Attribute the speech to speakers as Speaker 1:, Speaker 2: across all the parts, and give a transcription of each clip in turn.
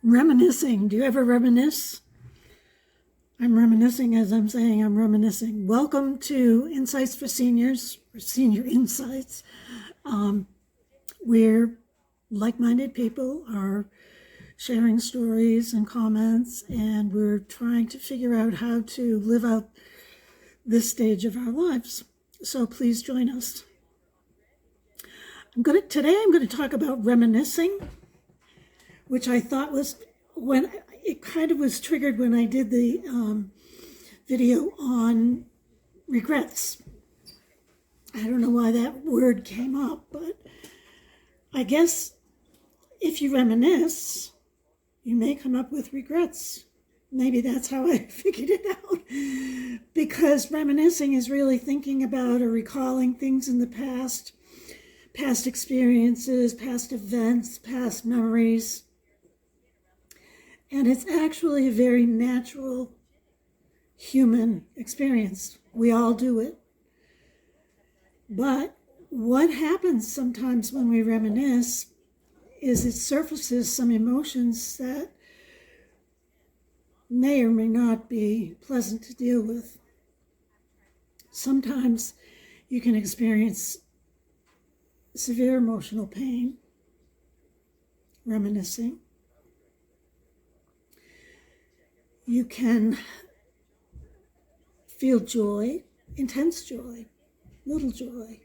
Speaker 1: Reminiscing. Do you ever reminisce? I'm reminiscing as I'm saying I'm reminiscing. Welcome to Insights for Seniors, or Senior Insights, where like-minded people are sharing stories and comments, and we're trying to figure out how to live out this stage of our lives. So please join us. Today I'm going to talk about reminiscing, which I thought was when it kind of was triggered when I did the video on regrets. I don't know why that word came up, but I guess if you reminisce, you may come up with regrets. Maybe that's how I figured it out. Because reminiscing is really thinking about or recalling things in the past experiences, past events, past memories. And it's actually a very natural human experience. We all do it. But what happens sometimes when we reminisce is it surfaces some emotions that may or may not be pleasant to deal with. Sometimes you can experience severe emotional pain reminiscing. You can feel joy, intense joy, little joy.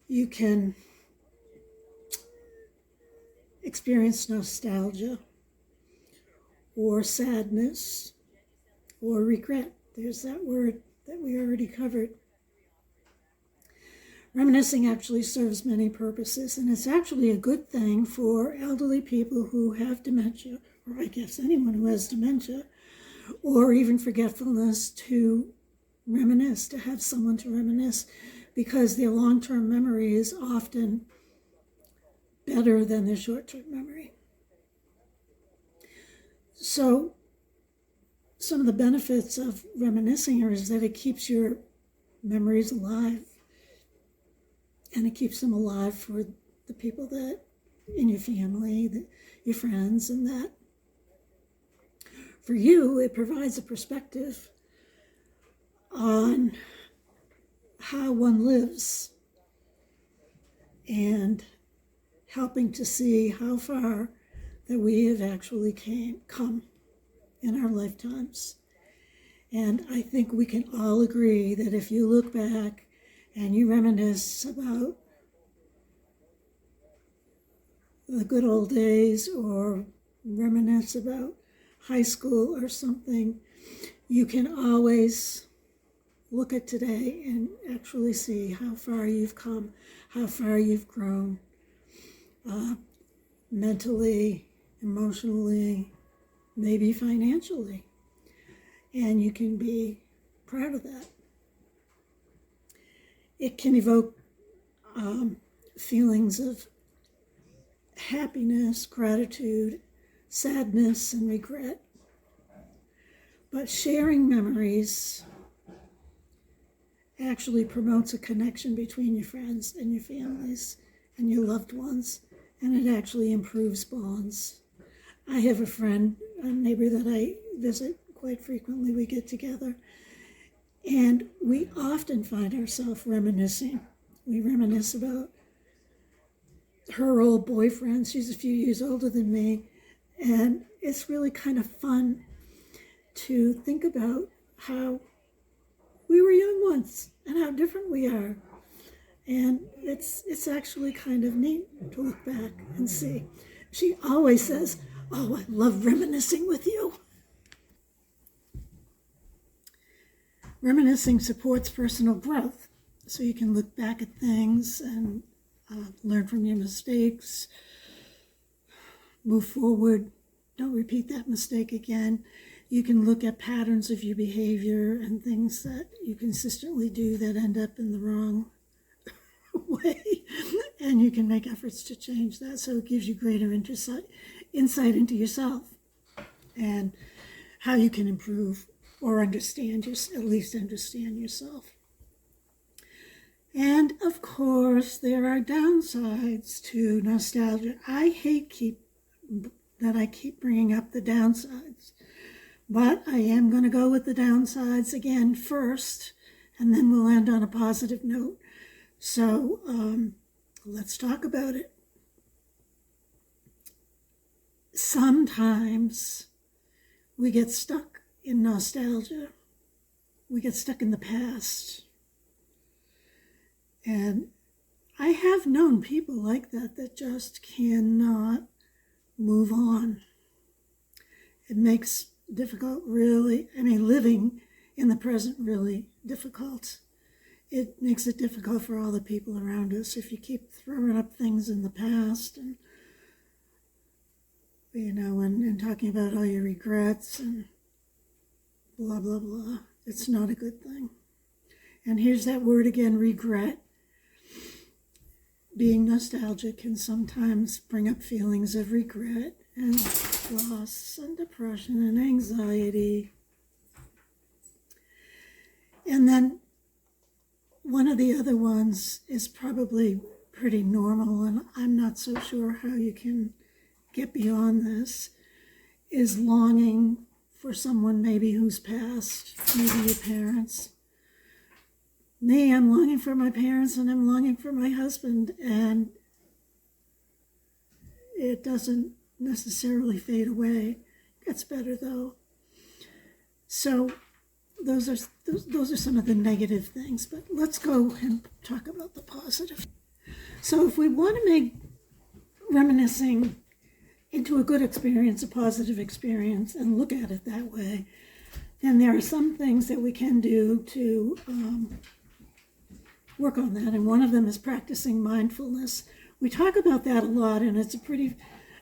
Speaker 1: You can experience nostalgia or sadness or regret. There's that word that we already covered. Reminiscing actually serves many purposes, and it's actually a good thing for elderly people who have dementia, or I guess anyone who has dementia, or even forgetfulness, to reminisce, to have someone to reminisce, because their long-term memory is often better than their short-term memory. So some of the benefits of reminiscing is that it keeps your memories alive, and it keeps them alive for the people that in your family, your friends, and that. For you, it provides a perspective on how one lives and helping to see how far that we have actually come in our lifetimes. And I think we can all agree that if you look back and you reminisce about the good old days or reminisce about high school or something, you can always look at today and actually see how far you've come, how far you've grown, mentally, emotionally, maybe financially. And you can be proud of that. It can evoke feelings of happiness, gratitude, sadness, and regret. But sharing memories actually promotes a connection between your friends and your families and your loved ones, and it actually improves bonds. I have a friend, a neighbor that I visit quite frequently. We get together, and we often find ourselves reminiscing. We reminisce about her old boyfriend. She's a few years older than me, and it's really kind of fun to think about how we were young once and how different we are. And it's actually kind of neat to look back and see. She always says, "Oh, I love reminiscing with you." Reminiscing supports personal growth, so you can look back at things and learn from your mistakes, move forward, don't repeat that mistake again. You can look at patterns of your behavior and things that you consistently do that end up in the wrong way, and you can make efforts to change that, so it gives you greater insight into yourself and how you can improve or at least understand yourself. And of course, there are downsides to nostalgia. I hate that I keep bringing up the downsides. But I am going to go with the downsides again first, and then we'll end on a positive note. So let's talk about it. Sometimes we get stuck in nostalgia. We get stuck in the past. And I have known people like that just cannot move on. It makes living in the present really difficult. It makes it difficult for all the people around us if you keep throwing up things in the past and and talking about all your regrets and blah, blah, blah. It's not a good thing. And here's that word again, regret. Being nostalgic can sometimes bring up feelings of regret and loss and depression and anxiety. And then one of the other ones is probably pretty normal, and I'm not so sure how you can get beyond this, is longing for someone maybe who's passed, maybe your parents. Me, I'm longing for my parents and I'm longing for my husband, and it doesn't necessarily fade away. It gets better though. So those are some of the negative things, but let's go and talk about the positive. So if we want to make reminiscing into a good experience, a positive experience, and look at it that way, then there are some things that we can do to work on that, and one of them is practicing mindfulness. We talk about that a lot, and it's a pretty,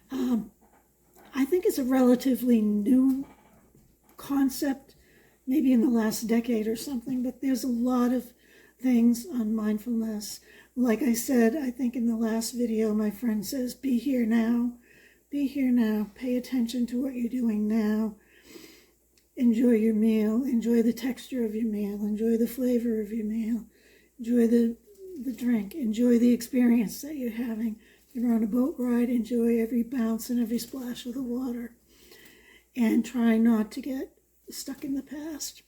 Speaker 1: I think it's a relatively new concept, maybe in the last decade or something, but there's a lot of things on mindfulness. Like I said, I think in the last video, my friend says, be here now. Be here now. Pay attention to what you're doing now. Enjoy your meal. Enjoy the texture of your meal. Enjoy the flavor of your meal. Enjoy the drink. Enjoy the experience that you're having. If you're on a boat ride, enjoy every bounce and every splash of the water. And try not to get stuck in the past.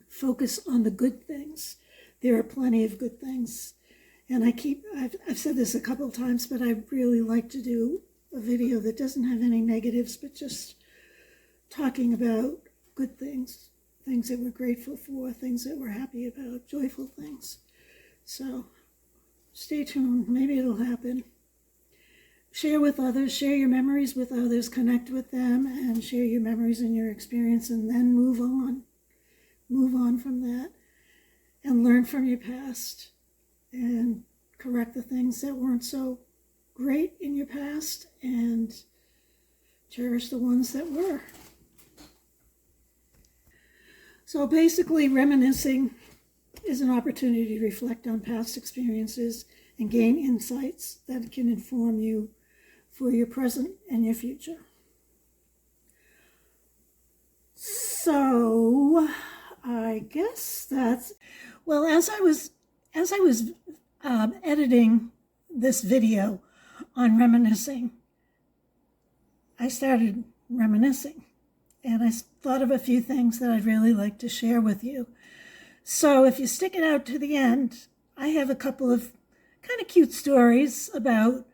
Speaker 1: Focus on the good things. There are plenty of good things. And I've said this a couple of times, but I really like to do a video that doesn't have any negatives, but just talking about good things, things that we're grateful for, things that we're happy about, joyful things. So stay tuned. Maybe it'll happen. Share with others, share your memories with others, connect with them, and share your memories and your experience, and then move on. Move on from that and learn from your past and correct the things that weren't so great in your past and cherish the ones that were. So basically, reminiscing is an opportunity to reflect on past experiences and gain insights that can inform you for your present and your future. So I guess that's, well, as I was editing this video on reminiscing, I started reminiscing, and I thought of a few things that I'd really like to share with you. So if you stick it out to the end, I have a couple of kind of cute stories about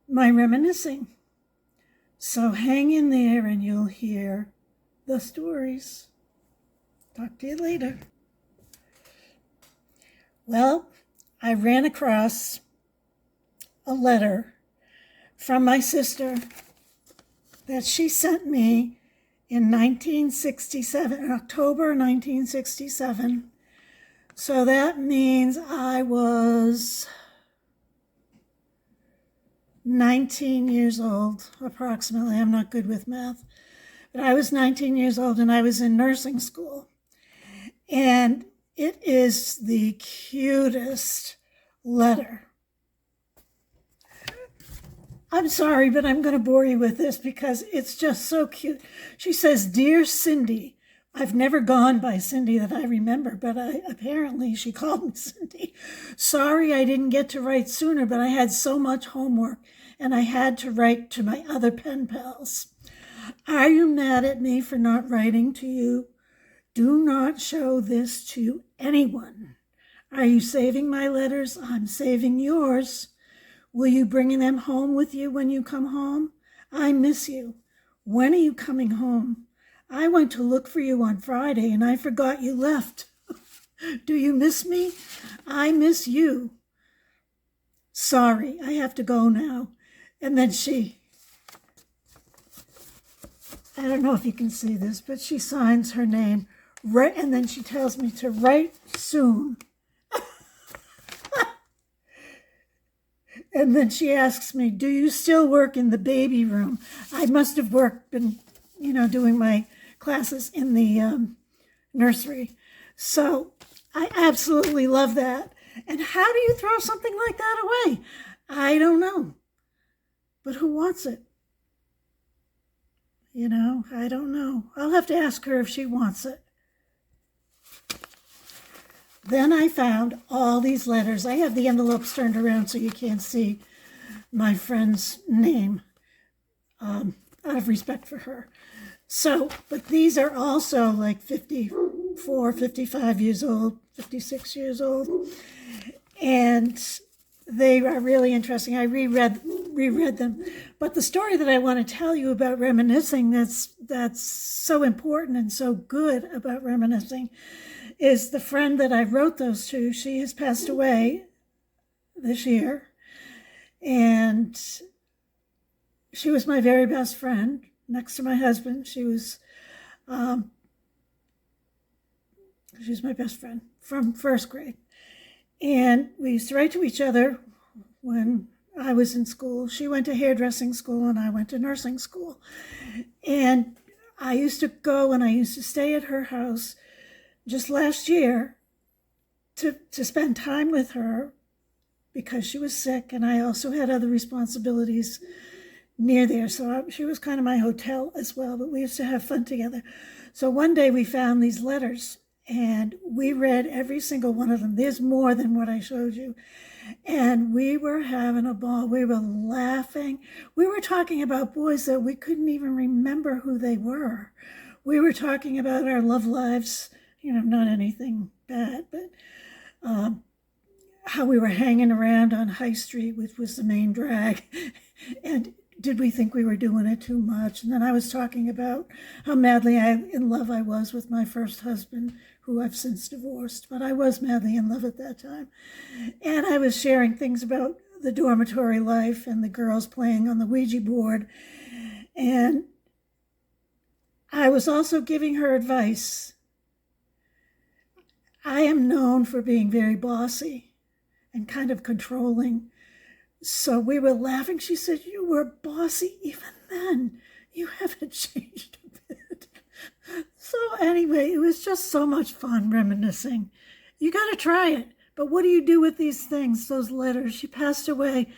Speaker 1: my reminiscing. So hang in there and you'll hear the stories. Talk to you later. Well, I ran across a letter from my sister that she sent me in 1967, October 1967. So that means I was 19 years old, approximately. I'm not good with math. But I was 19 years old and I was in nursing school. And it is the cutest letter. I'm sorry, but I'm going to bore you with this because it's just so cute. She says, "Dear Cindy," I've never gone by Cindy that I remember, but apparently she called me Cindy. "Sorry I didn't get to write sooner, but I had so much homework and I had to write to my other pen pals. Are you mad at me for not writing to you? Do not show this to anyone. Are you saving my letters? I'm saving yours. Will you bring them home with you when you come home? I miss you. When are you coming home? I went to look for you on Friday and I forgot you left. Do you miss me? I miss you. Sorry, I have to go now. And then I don't know if you can see this, but she signs her name, right, and then she tells me to write soon. And then she asks me, do you still work in the baby room? I must have been doing my classes in the nursery. So I absolutely love that. And how do you throw something like that away? I don't know. But who wants it? I don't know. I'll have to ask her if she wants it. Then I found all these letters. I have the envelopes turned around so you can't see my friend's name, out of respect for her. So, but these are also like 54, 55 years old, 56 years old. And they are really interesting. I reread them. But the story that I want to tell you about reminiscing that's so important and so good about reminiscing is the friend that I wrote those to. She has passed away this year. And she was my very best friend next to my husband. She's my best friend from first grade. And we used to write to each other when I was in school. She went to hairdressing school and I went to nursing school. And I used to go and I used to stay at her house just last year to spend time with her because she was sick and I also had other responsibilities near there. So she was kind of my hotel as well, but we used to have fun together. So one day we found these letters and we read every single one of them. There's more than what I showed you. And we were having a ball. We were laughing. We were talking about boys that we couldn't even remember who they were. We were talking about our love lives, not anything bad, but how we were hanging around on High Street, which was the main drag. And did we think we were doing it too much? And then I was talking about how madly in love I was with my first husband, who I've since divorced, but I was madly in love at that time. And I was sharing things about the dormitory life and the girls playing on the Ouija board. And I was also giving her advice. I am known for being very bossy and kind of controlling. So we were laughing. She said, you were bossy even then. You haven't changed a bit. So anyway, it was just so much fun reminiscing. You got to try it. But what do you do with these things, those letters? She passed away.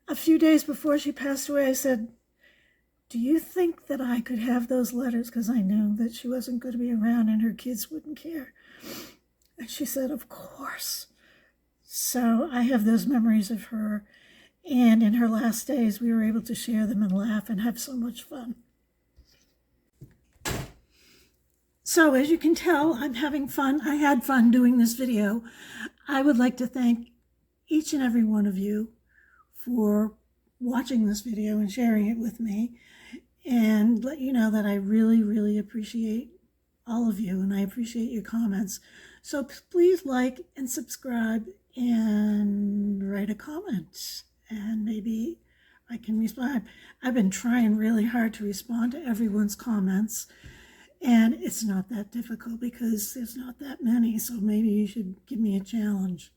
Speaker 1: A few days before she passed away, I said, do you think that I could have those letters? Because I knew that she wasn't going to be around and her kids wouldn't care. And she said, of course. So I have those memories of her. And in her last days, we were able to share them and laugh and have so much fun. So as you can tell, I'm having fun. I had fun doing this video. I would like to thank each and every one of you for watching this video and sharing it with me, and let you know that I really, really appreciate all of you, and I appreciate your comments. So please like and subscribe and write a comment, and maybe I can respond. I've been trying really hard to respond to everyone's comments, and it's not that difficult because there's not that many, so maybe you should give me a challenge.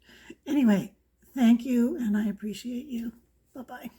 Speaker 1: Anyway, thank you, and I appreciate you. Bye-bye.